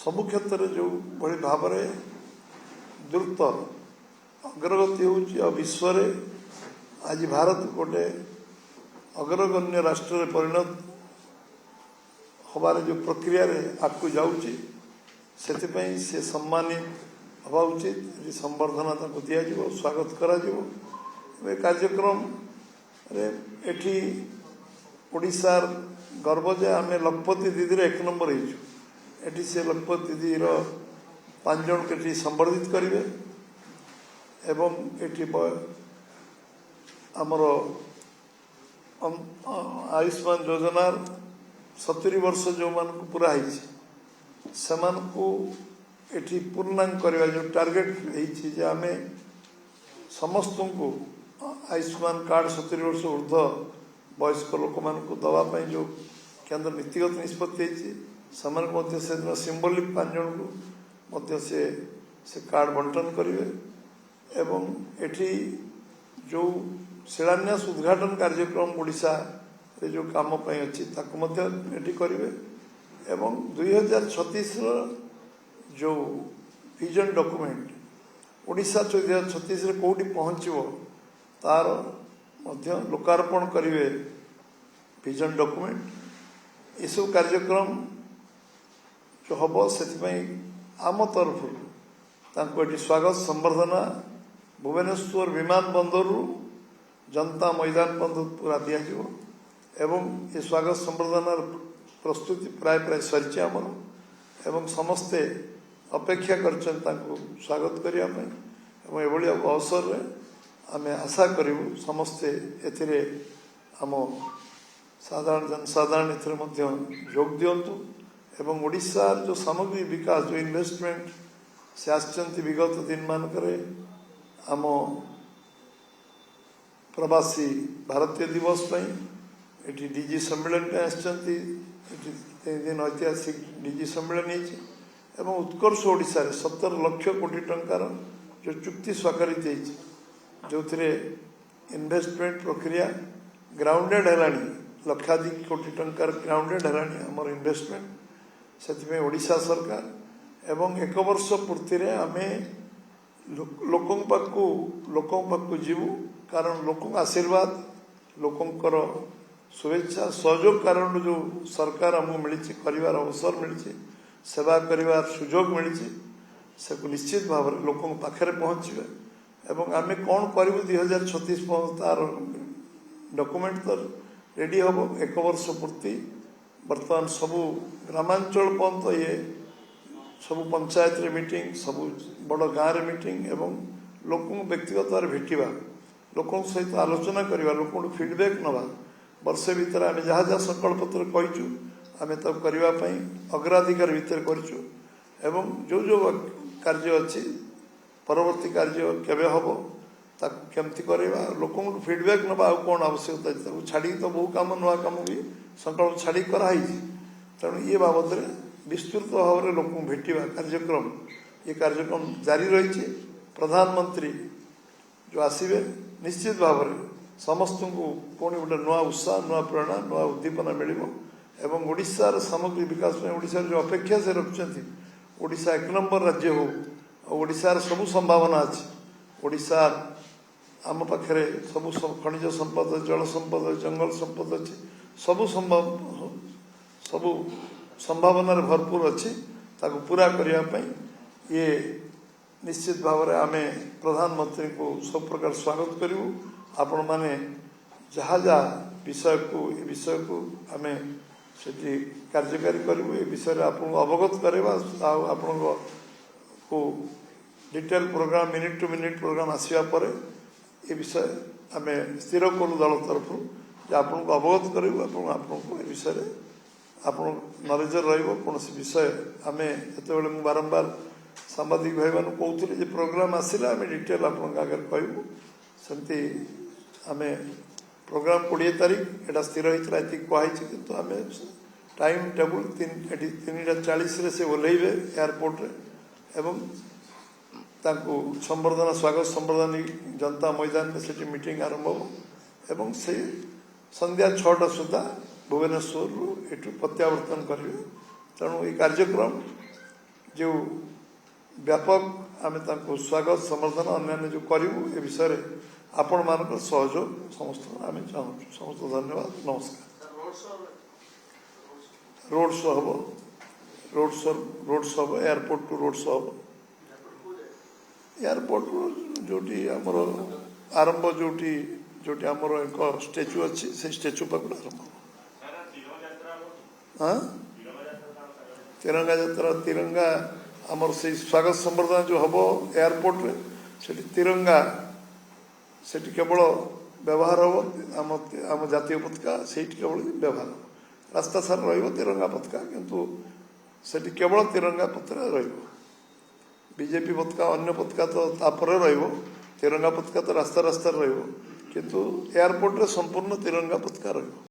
सबु क्षेत्र जो भली भाव में द्रुत अग्रगति हो विश्व आज भारत गोटे अग्रगण्य राष्ट्र परिणत हबार जो प्रक्रिया आगू जाऊँगी से सम्मानित हवा उचित संबर्धना दिज्व स्वागत करा कार्यक्रम एठी ओडिशार गर्व जे आम लखपति दीदी एक नंबर एठी से लखपति दीदी 5 जन के संबर्धित करेंगे एवं एठी आमर आयुष्मान योजनार 70 वर्ष जो मान पूरा एठी पूर्णांग करवा जो टार्गेट है आम समस्त को आयुष्मान कार्ड 70 वर्ष ऊर्ध वयस्क लोक मान दवापाई जो केंद्र नीतिगत निष्पत्ति से सिंबलिक 5 जन को से कार्ड बंटन करेंगे एवं एठी जो शिलान्यास उद्घाटन कार्यक्रम ओडिशा रे जो काम अच्छी ताकि करेंगे एवं 2036 जो विजन डॉक्यूमेंट ओडिशा 2036 रे कोठी पहुँचो तार लोकार्पण करेंगे विजन डॉक्यूमेंट ये कार्यक्रम जो हम से आम तरफ स्वागत संबर्धना भुवनेश्वर विमान बंदर जनता मैदान बंदर पूरा दिज्व एवं ये स्वागत संबर्धना प्रस्तुति प्राय प्राय सरी आमर एवं समस्ते अपेक्षा कर स्वागत करने अवसर रे आम आशा करूँ समस्ते एथिरे आम साधारण जनसाधारण एोग दिंतु एवं ओडिशार जो सामग्री विकास जो इन्वेस्टमेंट से आसचंती विगत दिन मानक आम प्रवासी भारतीय दिवस एटी डीजी सम्मेलन में आसचंती 3 दिन ऐतिहासिक डीजी सम्मेलन एवं उत्कर्ष ओडिशा रे 70 लाख कोटी टंकार जो चुक्ति स्वाक्षरित जो थे इन्वेस्टमेंट प्रक्रिया ग्राउंडेड है लक्षाधिक कोटी टंकार ग्राउंडेड है आमर इन्वेस्टमेंट से ओडिशा सरकार एवं 1 वर्ष पूर्ति आम लोकों पाखु जीवु कारण लोक आशीर्वाद लोकंकर शुभेच्छा सहयोग कारण जो सरकार आमको मिली कर अवसर मिली सेवा कर सुजोग मिली से निश्चित भाव में लोक पाखे पहुँचे एवं आम कौन करूँ 2036 तार डॉक्यूमेंट तो रेडी हम 1 वर्ष पूर्ति बर्तमान सबू ग्रामांचल पर्यंत ये सबू पंचायत रे मीटिंग सबू बड़ गाँव रे मीटिंग एवं लोक व्यक्तिगत भाव भेटा लोक सहित आलोचना करवा लोक फीडबैक नवा वर्षे भीतर आम जहाँ जहाँ संकल्प पत्र कहीचु आम तक करने अग्राधिकार भितर करूँ एवं जो जो कार्य अच्छी परवर्ती कार्य केवे हम केमती करवा लोक फीडबैक नवा आ कौन आवश्यकता छाड़ी तो बहु कम नुआ कम भी संकल्प छाड़ी कराई तेणु ये बाबद विस्तृत भाव में लोक भेटा कार्यक्रम ये कार्यक्रम जारी रही प्रधानमंत्री जो आसवे निश्चित भाव में समस्त को पुणी गोटे नुआ उत्साह नुआ प्रेरणा नुआ उद्दीपना मिल एवं ओडिशार सामग्री विकास में ओडिशार जो अपेक्षा से रखुच्च ओडिशा 1 नंबर राज्य हो ओडिशार सबू संभावना अच्छी ओडिशार आम पाखे सबू खनिज संपद जल संपद जंगल संपद अच्छी सबू सबू संभावना भरपूर अच्छी ताको पूरा करने ये निश्चित भाव में आम प्रधानमंत्री को सब प्रकार स्वागत करूँ आपण मैंने जहाँ जहाँ विषय को आम से कार्यकारी करूँ ये विषय आपको अवगत करवा आपण को detail program minute to minute program आसवा पर ये विषय आम स्थिर करूँ दल तरफ आपन को अवगत करूँ आपको ये विषय आप नलेजर रोन विषय आम जो बारंबार सांबादिक भाई मान कहते प्रोग्राम आसला आम डिटेल आप आगे कहूँ सेमती आम प्रोग्राम 20 तारीख एटा स्थिर होता है कहुई कि आम टाइम टेबुल 3:40 से ओह्लैबे एयरपोर्ट रे एवं तांको संबर्धना स्वागत संबर्धना जनता मैदान में से मीटिंग आरंभ हो एवं से संध्या 6टा सुधा भुवनेश्वर एठू प्रत्यावर्तन करेंगे तेणु ये कार्यक्रम जो व्यापक आम स्वागत समर्थन अन्य जो करूँ ए विषय आपण मान सहयोग समस्त आम चाहूँ समस्त धन्यवाद नमस्कार रोड शो हम रोड शो हम एयरपोर्ट टू रोड शो हम एयरपोर्ट जोटी आमर आरंभ जोटी जोटी आमर एक स्टेच्यू अच्छी से स्टेच्यू पाखु आरंभ हाँ तिरंगा यात्रा तिरंगा आमर से स्वागत संबर्धना जो हम एयरपोर्ट रे से तिरंगा से केवल व्यवहार हम आम जातीय पताका से केवल व्यवहार रास्ता सारा तिरंगा पताका किंतु से केवल तिरंगा पताका बीजेपी पताका अन्य पताका तो तापर तिरंगा पताका तो रास्ता रास्ता किंतु एयरपोर्ट रे संपूर्ण तिरंगा पताका